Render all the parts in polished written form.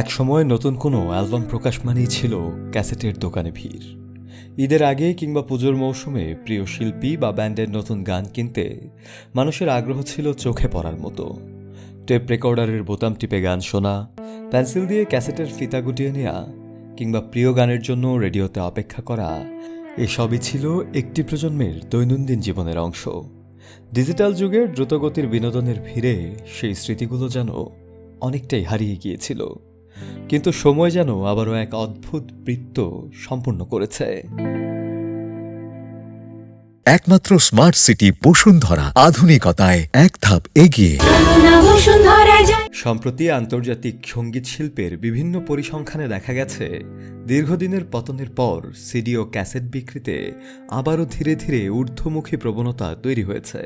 একসময় নতুন কোনো অ্যালবাম প্রকাশ মানেই ছিল ক্যাসেটের দোকানে ভিড়। ঈদের আগে কিংবা পুজোর মৌসুমে প্রিয় শিল্পী বা ব্যান্ডের নতুন গান কিনতে মানুষের আগ্রহ ছিল চোখে পড়ার মতো। টেপ রেকর্ডারের বোতাম টিপে গান শোনা, পেন্সিল দিয়ে ক্যাসেটের ফিতা গুটিয়ে নেওয়া কিংবা প্রিয় গানের জন্য রেডিওতে অপেক্ষা করা, এসবই ছিল একটি প্রজন্মের দৈনন্দিন জীবনের অংশ। ডিজিটাল যুগের দ্রুতগতির বিনোদনের ভিড়ে সেই স্মৃতিগুলো যেন অনেকটাই হারিয়ে গিয়েছিল, কিন্তু সময় যেন আবারও এক অদ্ভুত বৃত্ত সম্পূর্ণ করেছে। একমাত্র স্মার্ট সিটি বসুন্ধরা, আধুনিকতায় এক ধাপ এগিয়ে। সম্প্রতি আন্তর্জাতিক সঙ্গীত শিল্পের বিভিন্ন পরিসংখ্যানে দেখা গেছে, দীর্ঘদিনের পতনের পর সিডি ও ক্যাসেট বিক্রিতে আবারও ধীরে ধীরে ঊর্ধ্বমুখী প্রবণতা তৈরি হয়েছে।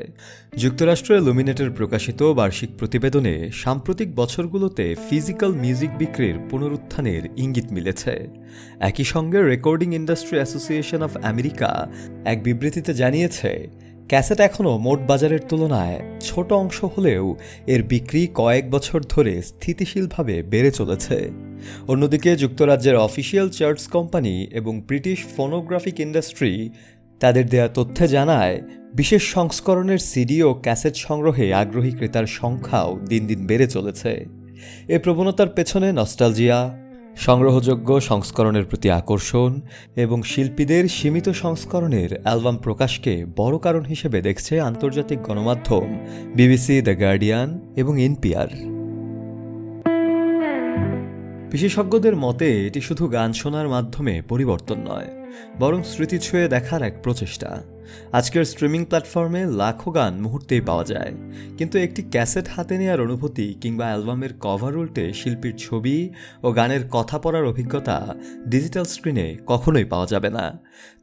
যুক্তরাষ্ট্রের লুমিনেটের প্রকাশিত বার্ষিক প্রতিবেদনে সাম্প্রতিক বছরগুলোতে ফিজিক্যাল মিউজিক বিক্রির পুনরুত্থানের ইঙ্গিত মিলেছে। একই সঙ্গে recording industry association of America এক বিবৃতিতে জানিয়েছে, ক্যাসেট এখনও মোট বাজারের তুলনায় ছোট অংশ হলেও এর বিক্রি কয়েক বছর ধরে স্থিতিশীলভাবে বেড়ে চলেছে। অন্যদিকে যুক্তরাজ্যের অফিসিয়াল চার্টস কোম্পানি এবং ব্রিটিশ ফোনোগ্রাফিক ইন্ডাস্ট্রি তাদের দেয়া তথ্যে জানায়, বিশেষ সংস্করণের সিডি ও ক্যাসেট সংগ্রহে আগ্রহী ক্রেতার সংখ্যাও দিন দিন বেড়ে চলেছে। এ প্রবণতার পেছনে নস্টালজিয়া, সংগ্রহযোগ্য সংস্করণের প্রতি আকর্ষণ এবং শিল্পীদের সীমিত সংস্করণের অ্যালবাম প্রকাশকে বড় কারণ হিসেবে দেখছে আন্তর্জাতিক গণমাধ্যম বিবিসি, দ্য গার্ডিয়ান এবং এনপিআর। বিশেষজ্ঞদের মতে এটি শুধু গান শোনার মাধ্যমে পরিবর্তন নয়, বরং স্মৃতি ছুঁয়ে দেখার এক প্রচেষ্টা। আজকের স্ট্রিমিং প্ল্যাটফর্মে লাখো গান মুহূর্তেই পাওয়া যায়, কিন্তু একটি ক্যাসেট হাতে নেওয়ার অনুভূতি কিংবা অ্যালবামের কভার উল্টে শিল্পীর ছবি ও গানের কথা পড়ার অভিজ্ঞতা ডিজিটাল স্ক্রিনে কখনোই পাওয়া যাবে না।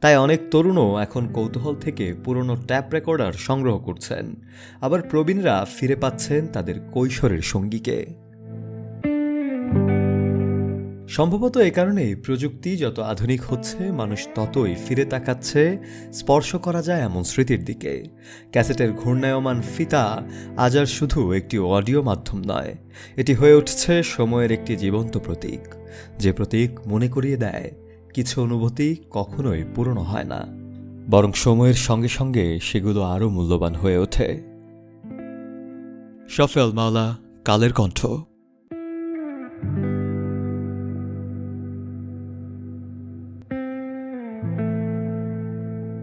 তাই অনেক তরুণও এখন কৌতূহল থেকে পুরনো ট্যাপ রেকর্ডার সংগ্রহ করছেন, আবার প্রবীণরা ফিরে পাচ্ছেন তাদের কৈশোরের সঙ্গীকে। সম্ভবত এ কারণেই প্রযুক্তি যত আধুনিক হচ্ছে, মানুষ ততই ফিরে তাকাচ্ছে স্পর্শ করা যায় এমন স্মৃতির দিকে। ক্যাসেটের ঘূর্ণায়মান ফিতা আজ আর শুধু একটি অডিও মাধ্যম নয়, এটি হয়ে উঠছে সময়ের একটি জীবন্ত প্রতীক, যে প্রতীক মনে করিয়ে দেয় কিছু অনুভূতি কখনোই পুরনো হয় না, বরং সময়ের সঙ্গে সঙ্গে সেগুলো আরও মূল্যবান হয়ে ওঠে। শফি আল মাওলা, কালের কণ্ঠ।